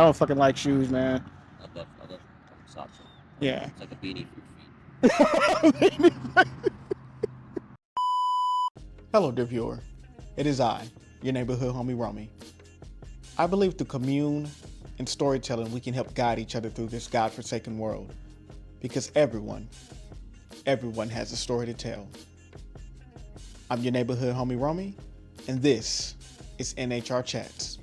I don't fucking like shoes, man. I love socks. Yeah. It's like a beanie for your feet. Hello, dear viewer. It is I, your neighborhood homie Romie. I believe through commune and storytelling, we can help guide each other through this godforsaken world. Because everyone has a story to tell. I'm your neighborhood homie Romie, and this is NHR Chats.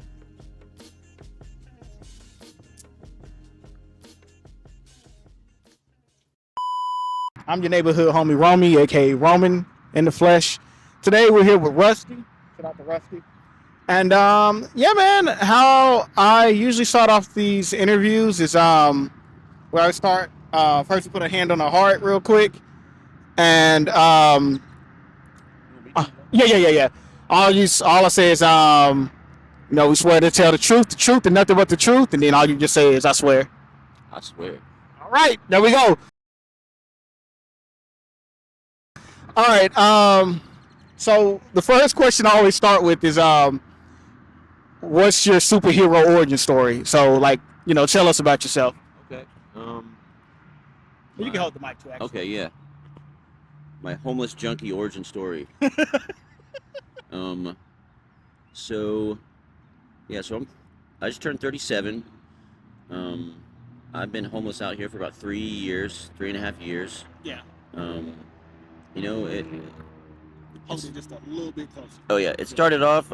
I'm your neighborhood homie Romie, aka Roman in the flesh. Today we're here with Rusty. Shout out to Rusty. And yeah, man, how I usually start off these interviews is where I start first we put a hand on the heart real quick, and yeah. All I say is we swear to tell the truth, and nothing but the truth, and then all you just say is I swear. I swear. All right, there we go. All right, so the first question I always start with is what's your superhero origin story? So like, tell us about yourself. Okay. You can hold the mic too, actually. Okay, yeah. My homeless junkie origin story. So I just turned 37. I've been homeless out here for about 3.5 years. Yeah. It's just a little bit closer. Oh yeah, it started off.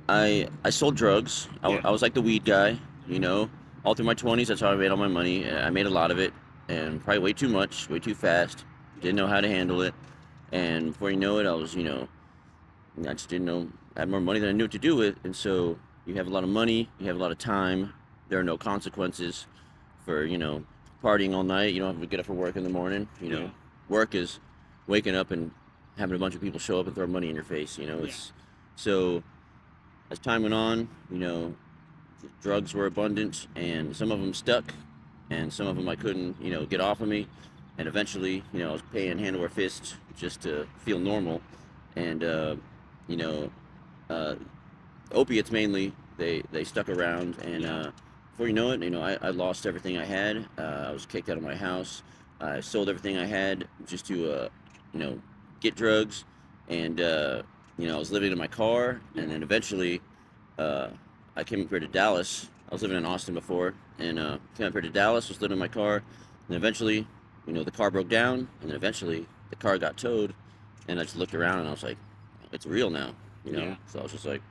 I sold drugs. I was like the weed guy. All through my 20s. That's how I made all my money. I made a lot of it, and probably way too much, way too fast. Didn't know how to handle it, and before you know it, I just didn't know. I had more money than I knew what to do with, and so you have a lot of money, you have a lot of time. There are no consequences for partying all night. You don't have to get up for work in the morning. Work is waking up and having a bunch of people show up and throw money in your face. So as time went on, drugs were abundant, and some of them stuck, and some of them I couldn't, get off of me. And eventually, I was paying hand over fist just to feel normal. And, opiates mainly, they stuck around. And before you know it, I lost everything I had. I was kicked out of my house. I sold everything I had just to, get drugs. And, I was living in my car. And then eventually, I came up here to Dallas. I was living in Austin before, and came up here to Dallas, was living in my car, and eventually, the car broke down, and then eventually the car got towed, and I just looked around and I was like, it's real now, So I was just like,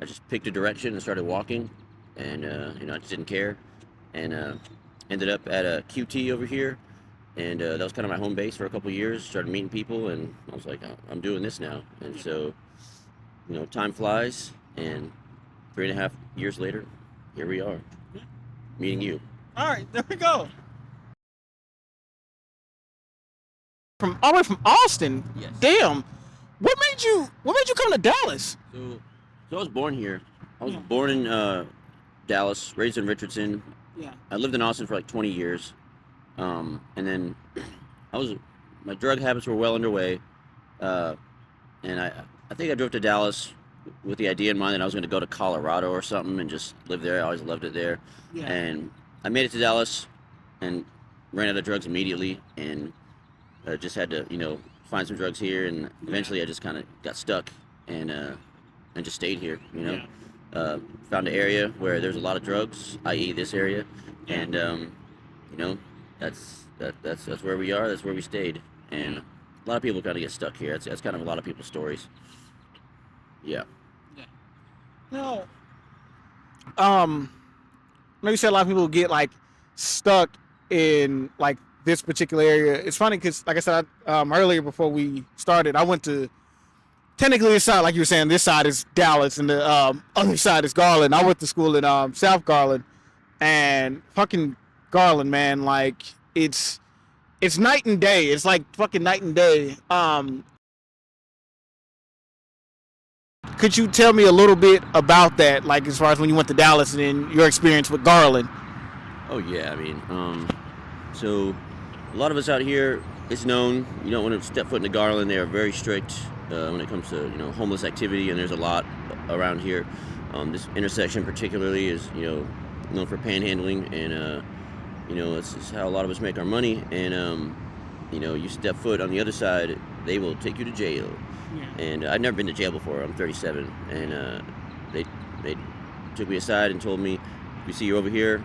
I just picked a direction and started walking, and I just didn't care, and ended up at a QT over here, and that was kind of my home base for a couple years. Started meeting people, and I was like, I'm doing this now, and so, time flies, and 3.5 years later, here we are, meeting you. All right, there we go. All the way from Austin. Yes. Damn. What made you come to Dallas? So I was born here. I was born in Dallas, raised in Richardson. Yeah. I lived in Austin for like 20 years, and then my drug habits were well underway, and I think I drove to Dallas with the idea in mind that I was going to go to Colorado or something and just live there. I always loved it there. Yeah. And I made it to Dallas and ran out of drugs immediately, and just had to, find some drugs here, and eventually I just kind of got stuck and just stayed here, found an area where there's a lot of drugs, i.e. this area, and that's where we are, that's where we stayed, and a lot of people kind of get stuck here. That's kind of a lot of people's stories. Yeah. No. Like you said, a lot of people get like stuck in like this particular area. It's funny because, like I said, earlier before we started, I went to technically this side, like you were saying, this side is Dallas and the other side is Garland. I went to school in South Garland, and fucking Garland, man, like it's night and day. It's like fucking night and day. Could you tell me a little bit about that, like as far as when you went to Dallas and then your experience with Garland? Oh yeah, I mean, so a lot of us out here, it's known, you don't want to step foot into Garland. They are very strict when it comes to homeless activity, and there's a lot around here. This intersection particularly is, known for panhandling, and it's how a lot of us make our money. And you step foot on the other side, they will take you to jail. Yeah. And I'd never been to jail before. I'm 37, and they took me aside and told me, "If we see you over here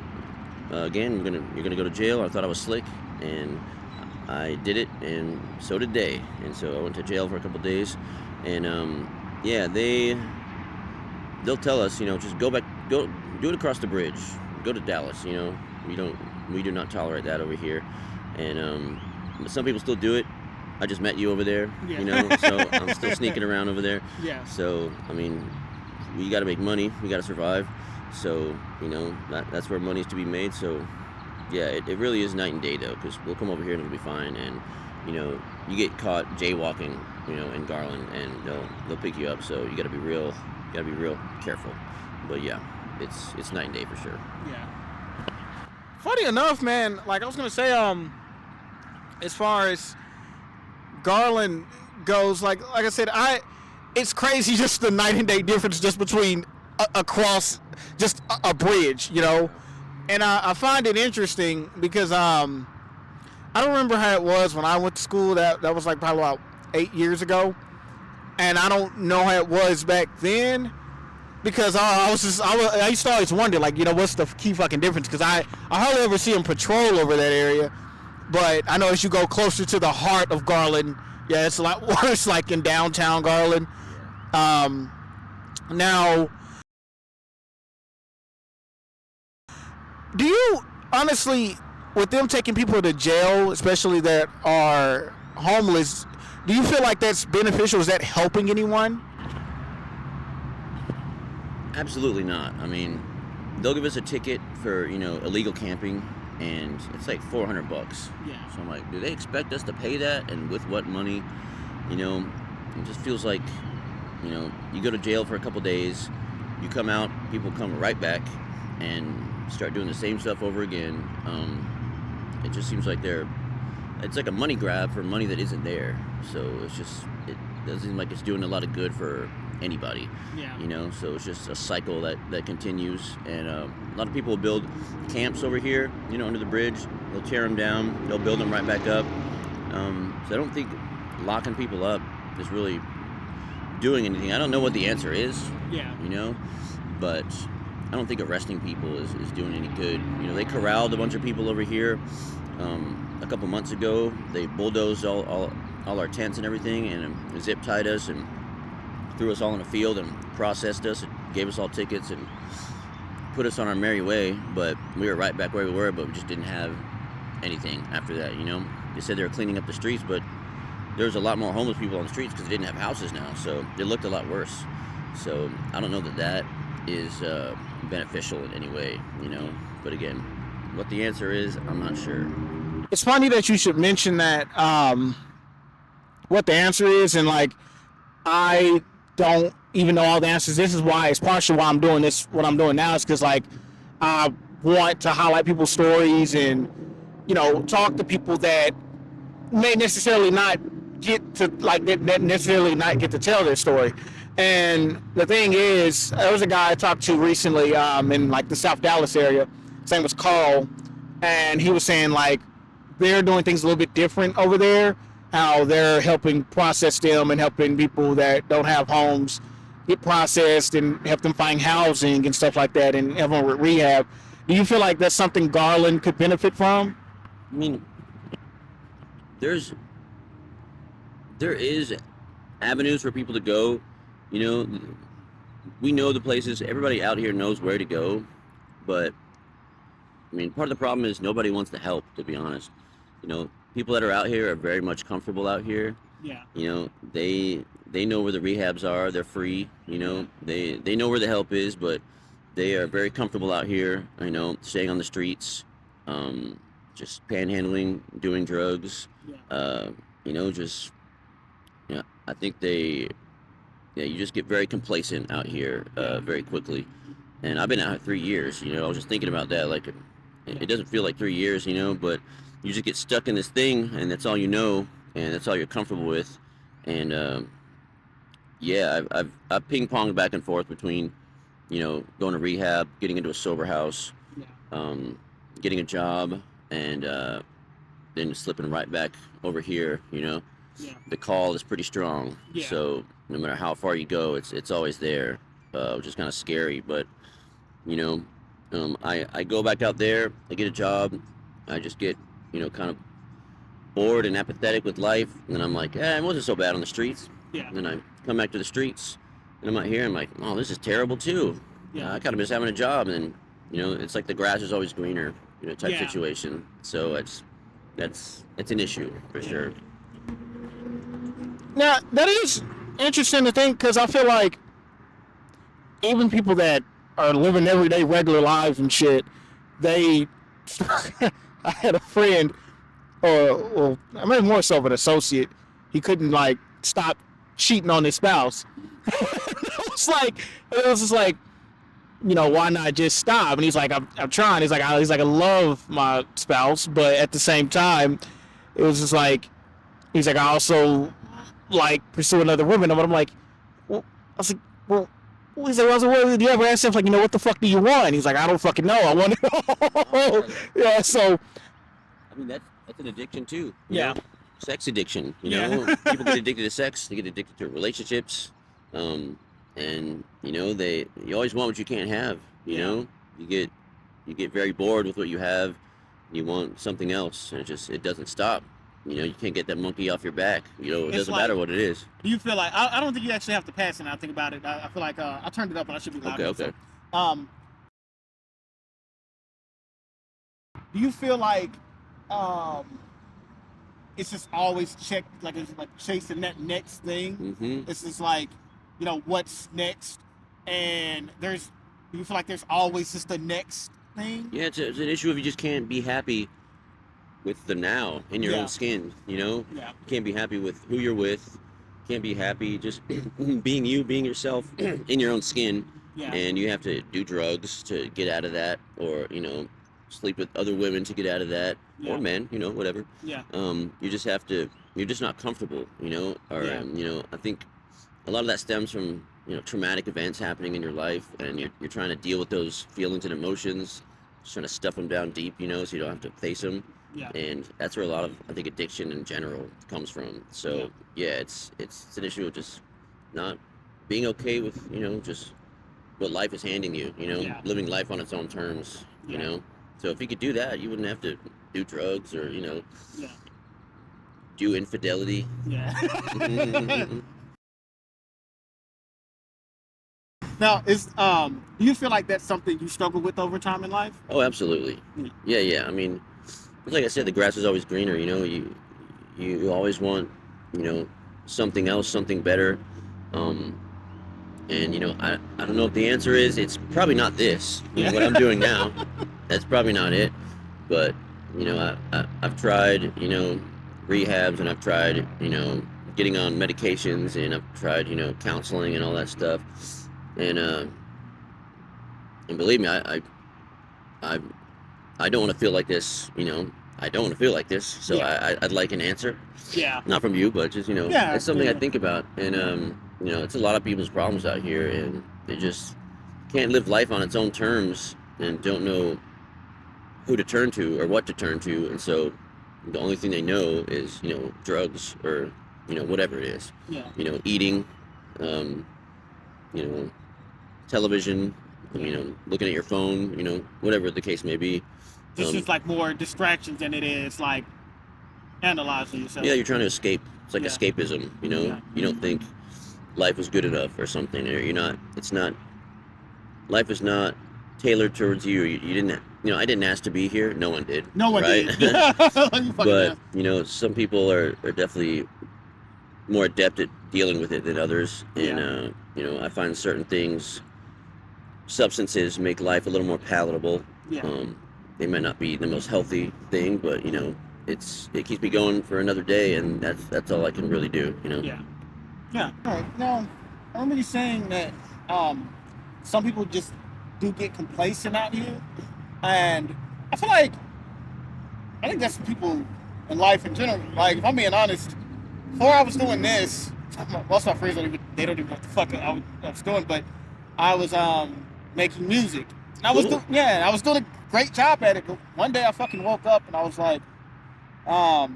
again, you're gonna go to jail." I thought I was slick, and I did it, and so did they. And so I went to jail for a couple days, and yeah, they'll tell us, just go do it across the bridge, go to Dallas. We do not tolerate that over here, and some people still do it. I just met you over there, Yeah. so I'm still sneaking around over there. Yeah. So I mean, we got to make money, we got to survive. So that's where money's to be made. So yeah, it really is night and day though, because we'll come over here and it'll be fine. And you get caught jaywalking, in Garland, and they'll pick you up. So you got to be real careful. But yeah, it's night and day for sure. Yeah. Funny enough, man, like I was gonna say, as far as Garland goes, like I said, it's crazy just the night and day difference just between across just a bridge, and I find it interesting because I don't remember how it was when I went to school. That was like probably about 8 years ago, and I don't know how it was back then because I used to always wonder, like, what's the key fucking difference, because I hardly ever see them patrol over that area. But I know as you go closer to the heart of Garland, yeah, it's a lot worse, like in downtown Garland. Now, do you honestly, with them taking people to jail, especially that are homeless, do you feel like that's beneficial? Is that helping anyone? Absolutely not. I mean, they'll give us a ticket for illegal camping, and it's like $400. Yeah. So I'm like, do they expect us to pay that, and with what money? It just feels like you go to jail for a couple days, you come out, people come right back and start doing the same stuff over again. It just seems like it's like a money grab for money that isn't there. So it doesn't seem like it's doing a lot of good for anybody. Yeah. So it's just a cycle that continues. And a lot of people will build camps over here, under the bridge. They'll tear them down, they'll build them right back up. So I don't think locking people up is really doing anything. I don't know what the answer is. Yeah. But I don't think arresting people is doing any good. They corralled a bunch of people over here a couple months ago. They bulldozed all our tents and everything, and zip tied us and threw us all in a field and processed us and gave us all tickets and put us on our merry way. But we were right back where we were, but we just didn't have anything after that. They said they were cleaning up the streets, but there's a lot more homeless people on the streets because they didn't have houses now, so it looked a lot worse. So I don't know that is beneficial in any way, But again, what the answer is, I'm not sure. It's funny that you should mention that, what the answer is, and like, I don't even know all the answers. This is why, it's partially why I'm doing this, what I'm doing now, is because, like, I want to highlight people's stories and, talk to people that may necessarily not get to, like, that necessarily not get to tell their story. And the thing is, there was a guy I talked to recently in, like, the South Dallas area. His name was Carl, and he was saying, like, they're doing things a little bit different over there, how they're helping process them and helping people that don't have homes get processed and help them find housing and stuff like that, and everyone with rehab. Do you feel like that's something Garland could benefit from? I mean, there is avenues for people to go. We know the places. Everybody out here knows where to go, but I mean, part of the problem is nobody wants to help, to be honest. People that are out here are very much comfortable out here. Yeah. They know where the rehabs are. They're free. They know where the help is, but they are very comfortable out here. Staying on the streets, just panhandling, doing drugs. Yeah. I think you just get very complacent out here very quickly. And I've been out here 3 years. I was just thinking about that. Like, it doesn't feel like 3 years, but you just get stuck in this thing, and that's all you know, and that's all you're comfortable with. And I've ping-ponged back and forth between going to rehab, getting into a sober house, Yeah. getting a job, and then slipping right back over here. Yeah. The call is pretty strong. Yeah. So no matter how far you go, it's always there, which is kind of scary. But you know, I go back out there, I get a job, I just get kind of bored and apathetic with life, and then I'm like, it wasn't so bad on the streets. Yeah. And then I come back to the streets, and I'm out here, I'm like, oh, this is terrible too. Yeah. I kind of miss having a job, and it's like the grass is always greener, type Yeah. situation. So it's an issue for sure. Now that is interesting to think, because I feel like even people that are living everyday regular lives and shit, they I had a friend, or I mean more so of an associate. He couldn't like stop cheating on his spouse. It was just like, why not just stop? And he's like, I'm trying. He's like, I love my spouse, but at the same time, it was just like, he's like, I also like pursue another woman. But I'm like, well, I was like, well. He's like, well, do you ever ask him, like, what the fuck do you want? He's like, I don't fucking know. I want it all. Yeah, so. I mean, that's an addiction too. Yeah. Sex addiction. Yeah. People get addicted to sex. They get addicted to relationships. And you always want what you can't have. You get very bored with what you have. You want something else, and it doesn't stop. You can't get that monkey off your back. It doesn't matter what it is. Do you feel like, I don't think you actually have to pass it now, think about it. I feel like I turned it up and I should be louder. Okay. So, do you feel like it's just always it's like chasing that next thing? Mm-hmm. It's just like, what's next? And do you feel like there's always just the next thing? Yeah, it's an issue if you just can't be happy with the now in your own skin. You can't be happy with who you're with. Can't be happy just being you, being yourself in your own skin. Yeah. And you have to do drugs to get out of that, or sleep with other women to get out of that, or men, whatever. Yeah. You just have to. You're just not comfortable, I think a lot of that stems from traumatic events happening in your life, and you're trying to deal with those feelings and emotions, just trying to stuff them down deep, so you don't have to face them. Yeah. And that's where a lot of, I think, addiction in general comes from. So it's an issue of just not being okay with just what life is handing you, living life on its own terms, So if you could do that, you wouldn't have to do drugs or do infidelity. Yeah. Mm-hmm. Now, do you feel like that's something you struggle with over time in life? Oh, absolutely. Yeah. I mean, like I said, the grass is always greener. You always want something else, something better. And I don't know if the answer is it's probably not this. What I'm doing now, that's probably not it. But I've tried rehabs, and I've tried getting on medications, and I've tried counseling and all that stuff. And believe me, I don't want to feel like this. I don't want to feel like this. So I'd like an answer. Yeah. Not from you, but just it's something I think about. And it's a lot of people's problems out here, and they just can't live life on its own terms and don't know who to turn to or what to turn to. And so the only thing they know is drugs or whatever it is. Yeah. Eating, television, looking at your phone, whatever the case may be. It's like more distractions than it is like analyzing yourself. Yeah, you're trying to escape. It's like escapism, You don't think life is good enough or something, or life is not tailored towards you. You didn't, I didn't ask to be here. No one did. No one right? did. But, some people are definitely more adept at dealing with it than others. And, I find certain things, substances make life a little more palatable. Yeah. They might not be the most healthy thing, but, it keeps me going for another day, and that's all I can really do, Yeah. Yeah. All right. Now, I remember you saying that some people just do get complacent out here, and I think that's people in life in general. Like, if I'm being honest, before I was doing this, most of my friends don't even know what the fuck I was doing, but I was making music. And I was Cool. I was doing a great job at it. But one day I fucking woke up and I was like, I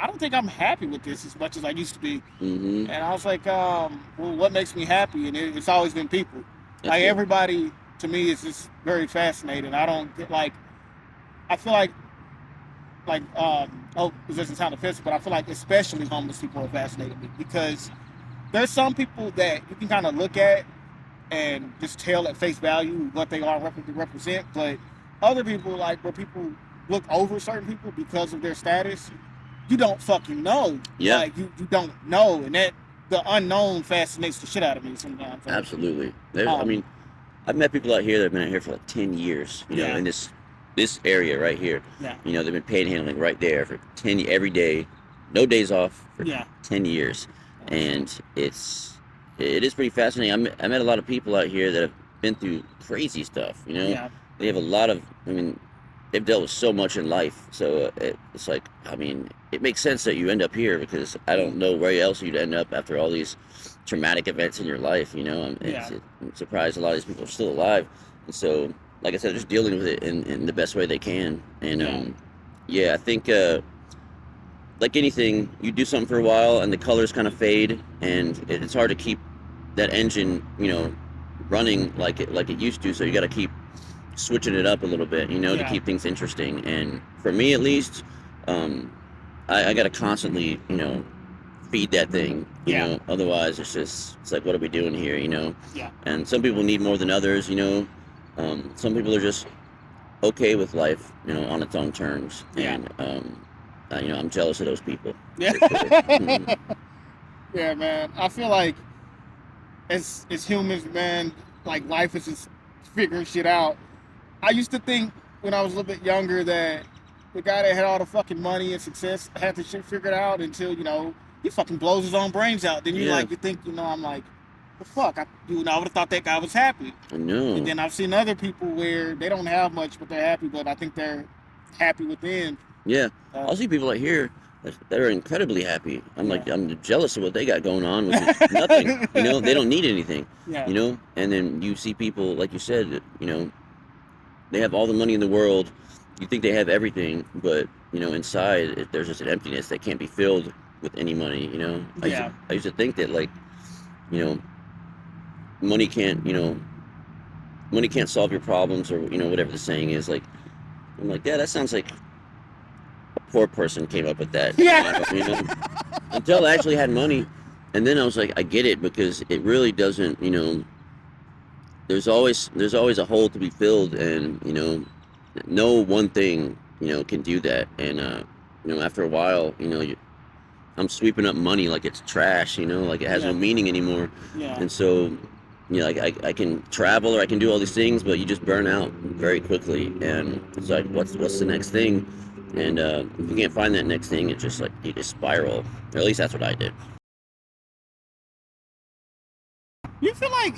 don't think I'm happy with this as much as I used to be. Mm-hmm. And I was like, well, what makes me happy? And it's always been people. That's Like good. everybody to me is just very fascinating. I don't get like, I feel like oh, this doesn't sound offensive, but I feel like especially homeless people are fascinating me because there's some people that you can kind of look at and just tell at face value what they are represent, but other people, like where people look over certain people because of their status, you don't fucking know. Yeah. Like you don't know, and that the unknown fascinates the shit out of me sometimes. Absolutely. I mean, I've met people out here that have been out here for like 10 years, you know, in this area right here. Yeah. You know, they've been panhandling right there for 10 every day, no days off for 10 years. And it is pretty fascinating. I met a lot of people out here that have been through crazy stuff, you know. Yeah. They have a lot of, I mean, they've dealt with so much in life. So it's like, I mean, it makes sense that you end up here because I don't know where else you'd end up after all these traumatic events in your life, you know. I'm surprised a lot of these people are still alive. And so, like I said, just dealing with it in the best way they can. And I think like anything, you do something for a while and the colors kind of fade, and it's hard to keep that engine, you know, running like it used to. So you got to keep switching it up a little bit, you know, to keep things interesting. And for me, at least, I got to constantly, you know, feed that thing, you know. Otherwise, it's like, what are we doing here, you know? Yeah. And some people need more than others, you know. Some people are just okay with life, you know, on its own terms. And you know, I'm jealous of those people. Yeah. Yeah, man. I feel like as humans, man, like life is just figuring shit out. I used to think when I was a little bit younger that the guy that had all the fucking money and success had the shit figured out until, you know, he fucking blows his own brains out. Then you think, you know, I'm like, well, fuck, I would have thought that guy was happy. I know. And then I've seen other people where they don't have much, but they're happy, but I think they're happy within. Yeah. I'll see people out here that are incredibly happy. I'm like, I'm jealous of what they got going on, which is nothing. You know, they don't need anything. You know, and then you see people, like you said, you know, they have all the money in the world. You think they have everything, but you know, inside there's just an emptiness that can't be filled with any money. You know, I used to think that, like, you know, money can't solve your problems, or you know, whatever the saying is. Like, I'm like, yeah, that sounds like a poor person came up with that. Yeah. You know, until I actually had money, and then I was like, I get it, because it really doesn't. You know, there's always a hole to be filled, and you know, no one thing, you know, can do that. And you know, after a while, you know, I'm sweeping up money like it's trash, you know, like it has no meaning anymore. And so, you know, like I can travel or I can do all these things, but you just burn out very quickly. And it's like, what's the next thing? And if you can't find that next thing, it's just like you just spiral. Or at least that's what I did. You feel like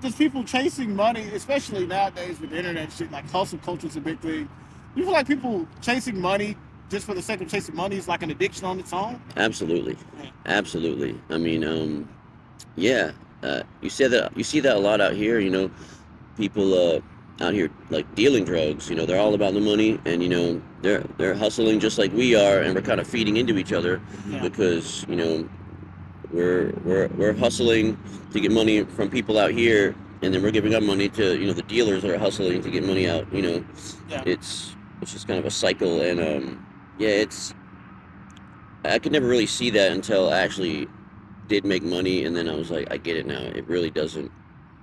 just people chasing money, especially nowadays with the internet shit, like hustle culture is a big thing. You feel like people chasing money just for the sake of chasing money is like an addiction on its own? Absolutely. Absolutely. I mean, you see that a lot out here, you know, people out here like dealing drugs, you know, they're all about the money, and you know, they're hustling just like we are, and we're kind of feeding into each other because, you know, we're hustling to get money from people out here, and then we're giving up money to, you know, the dealers that are hustling to get money out, you know. It's just kind of a cycle. And I could never really see that until I actually did make money, and then I was like, I get it now. It really doesn't,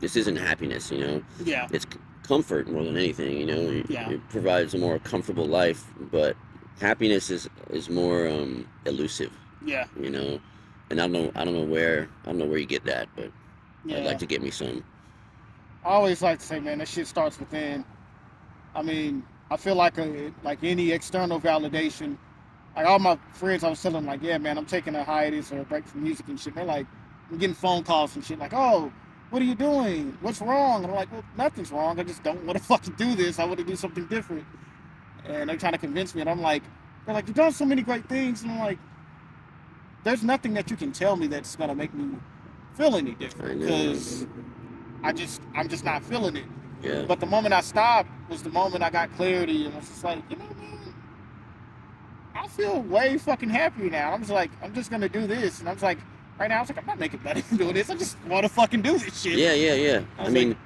this isn't happiness, you know. It's comfort more than anything, you know. It provides a more comfortable life, but happiness is more elusive, you know. And I don't know where you get that, but I'd like to get me some. I always like to say, man, that shit starts within. I mean, I feel like any external validation, like all my friends, I was telling them, like, yeah, man, I'm taking a hiatus or a break from music and shit. They're like, I'm getting phone calls and shit, like, oh, what are you doing? What's wrong? And I'm like, well, nothing's wrong. I just don't want to fucking do this. I want to do something different. And they're trying to convince me, and I'm like, they're like, you've done so many great things, and I'm like, there's nothing that you can tell me that's gonna make me feel any different, because I'm just not feeling it. Yeah. But the moment I stopped was the moment I got clarity, and I was just like, you know, man, I feel way fucking happier now. I'm just like, I'm just gonna do this, and I was like, right now, I was like, I'm not making money from doing this. I just want to fucking do this shit. Yeah. I mean,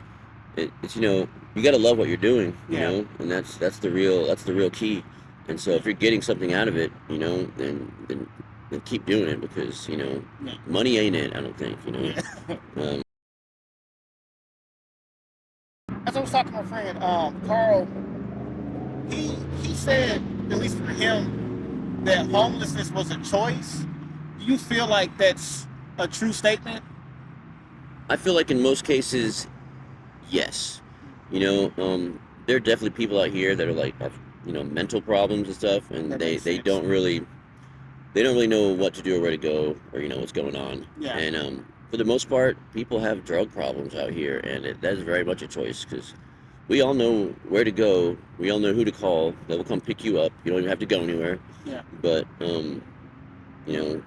like, it's you got to love what you're doing, yeah, and that's the real key. And so if you're getting something out of it, then keep doing it because yeah, money ain't it. I don't think yeah. Um, As I was talking to my friend, Carl, he said, at least for him, that homelessness was a choice. Do you feel like that's a true statement? I feel like in most cases, yes. There are definitely people out here that are like have mental problems and stuff, and That they makes they sense. don't really know what to do or where to go or what's going on. Yeah, And for the most part, people have drug problems out here, and that is very much a choice because we all know where to go. We all know who to call. They will come pick you up. You don't even have to go anywhere. yeah, But you know,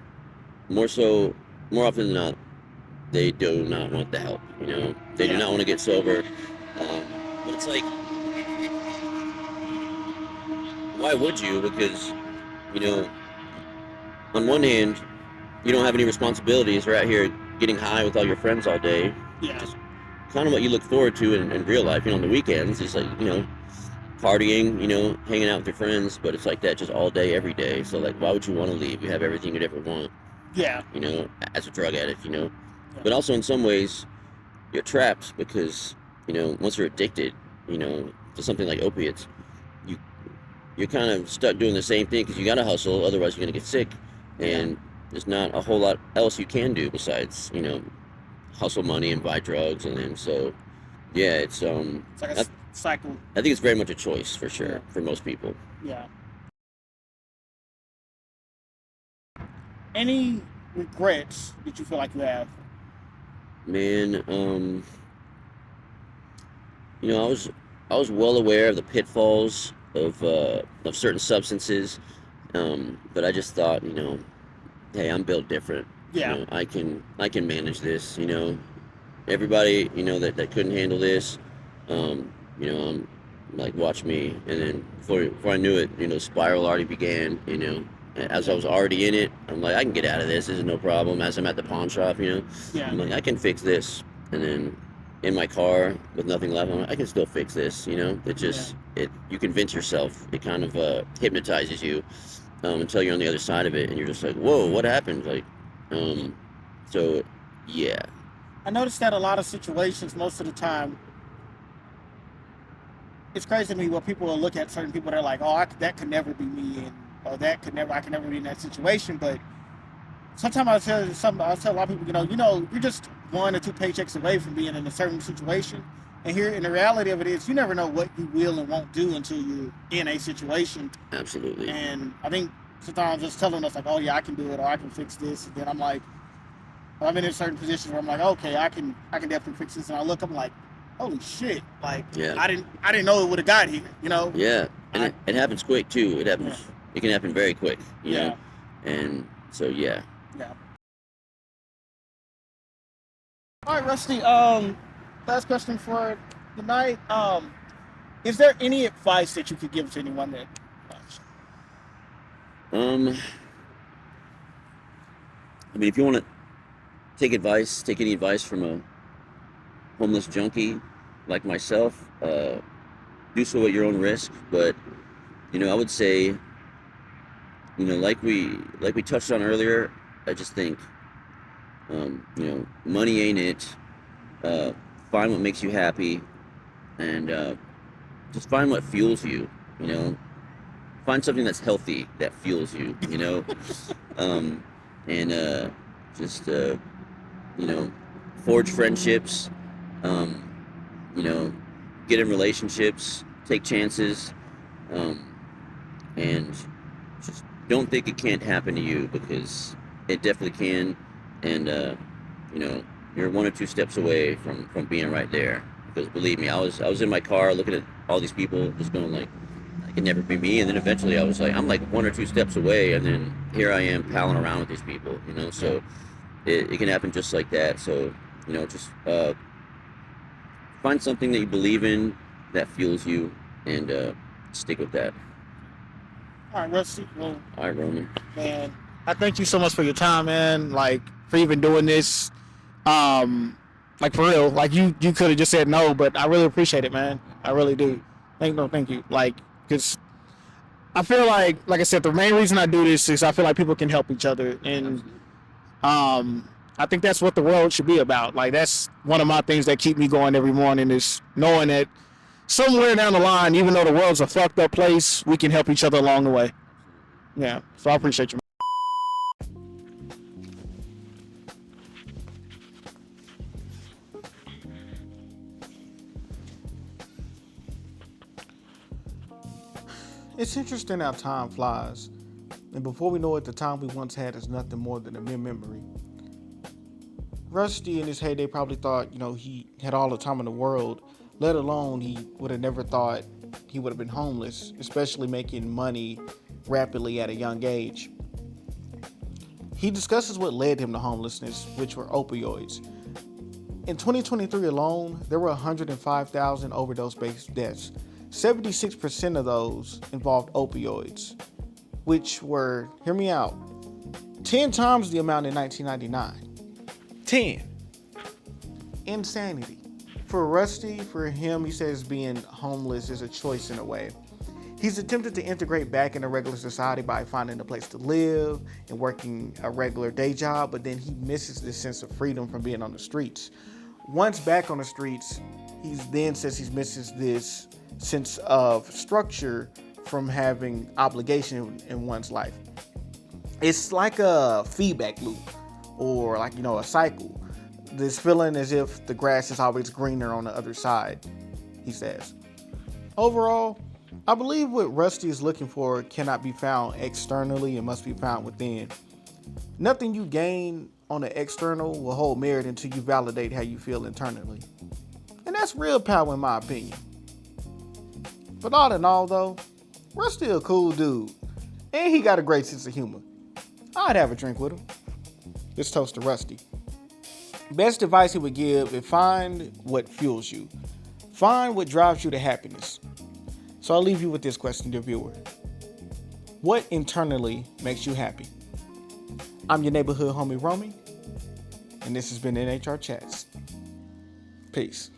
more so, more often than not, they do not want the help. They do yeah, not want to get sober. But it's like, why would you? Because you know, on one hand, you don't have any responsibilities. You're out here getting high with all your friends all day. yeah, Just kind of what you look forward to in real life. On the weekends, it's like partying, hanging out with your friends. But it's like that just all day, every day. So like, why would you want to leave? You have everything you'd ever want. yeah, As a drug addict. yeah, But also in some ways, you're trapped because once you're addicted, to something like opiates, you you're kind of stuck doing the same thing because you got to hustle, otherwise you're gonna get sick, yeah. and there's not a whole lot else you can do besides hustle money and buy drugs, and then so yeah, it's It's like a I, cycle. I think it's very much a choice for Yeah, sure for most people. yeah. Any regrets that you feel like you have? Man, I was well aware of the pitfalls of certain substances, but I just thought, hey, I'm built different. Yeah, I can manage this. Everybody, that couldn't handle this, I'm like, watch me. And then before I knew it, spiral already began. As I yeah, was already in it, I'm like, I can get out of this. This is no problem. As I'm at the pawn shop, yeah, I'm like, I can fix this. And then in my car with nothing left, I'm like, I can still fix this. It yeah. just you convince yourself. It kind of hypnotizes you until you're on the other side of it, and you're just like, whoa, what happened? Like, so yeah, I noticed that a lot of situations, most of the time, it's crazy to me where people will look at certain people. They're like, "Oh, that could never be me," and or I could never be in that situation. But sometimes I'll tell a lot of people, you're just 1 or 2 paychecks away from being in a certain situation. And here, and the reality of it is, you never know what you will and won't do until you're in a situation. absolutely. And I think sometimes just telling us like, "Oh yeah, I can do it," or "I can fix this," and then I'm like, I'm in certain positions where I'm like, "Okay, I can definitely fix this," and I look, I'm like, "Holy shit!" Like Yeah, I didn't know it would have got here. yeah, and I it happens quick too. It yeah, happens. It can happen very quick. yeah, And so yeah. yeah. All right, Rusty. Last question for the night. Is there any advice that you could give to anyone that? Um, I mean, if you want to take any advice from a homeless junkie like myself, do so at your own risk. But I would say, like we touched on earlier, I just think, money ain't it. Uh, find what makes you happy, and just find what fuels you. You know, find something that's healthy that fuels you. Um, and just you know, forge friendships. Um, you know, get in relationships, take chances, um, and just don't think it can't happen to you because it definitely can. And you know, you're 1 or 2 steps away from being right there. Because believe me, I was in my car looking at all these people, just going like, it can never be me. And then eventually, I was like, I'm like 1 or 2 steps away, and then here I am palling around with these people. Yeah, So it can happen just like that. So just find something that you believe in that fuels you, and stick with that. All right, Rusty. Well, All right, Roman. man, I thank you so much for your time, man. Like for even doing this. Like for real. Like you could have just said no, but I really appreciate it, man. I really do. Thank you. Like, cause I feel like I said, the main reason I do this is I feel like people can help each other, and I think that's what the world should be about. Like that's one of my things that keep me going every morning is knowing that somewhere down the line, even though the world's a fucked up place, we can help each other along the way. Yeah. So I appreciate you. It's interesting how time flies. And before we know it, the time we once had is nothing more than a mere memory. Rusty in his heyday probably thought, he had all the time in the world, let alone he would have never thought he would have been homeless, especially making money rapidly at a young age. He discusses what led him to homelessness, which were opioids. In 2023 alone, there were 105,000 overdose-based deaths. 76% of those involved opioids, which were, hear me out, 10 times the amount in 1999. 10. Insanity. For Rusty, for him, he says being homeless is a choice in a way. He's attempted to integrate back into regular society by finding a place to live and working a regular day job, but then he misses this sense of freedom from being on the streets. Once back on the streets, he then says he misses this sense of structure from having obligation in one's life. It's like a feedback loop or like, a cycle. This feeling as if the grass is always greener on the other side, he says. Overall, I believe what Rusty is looking for cannot be found externally and must be found within. Nothing you gain on the external will hold merit until you validate how you feel internally. And that's real power in my opinion. But all in all though, Rusty a cool dude. And he got a great sense of humor. I'd have a drink with him. Let's toast to Rusty. Best advice he would give is find what fuels you. Find what drives you to happiness. So I'll leave you with this question, dear viewer. What internally makes you happy? I'm your neighborhood homie, Romie, and this has been NHR Chats. Peace.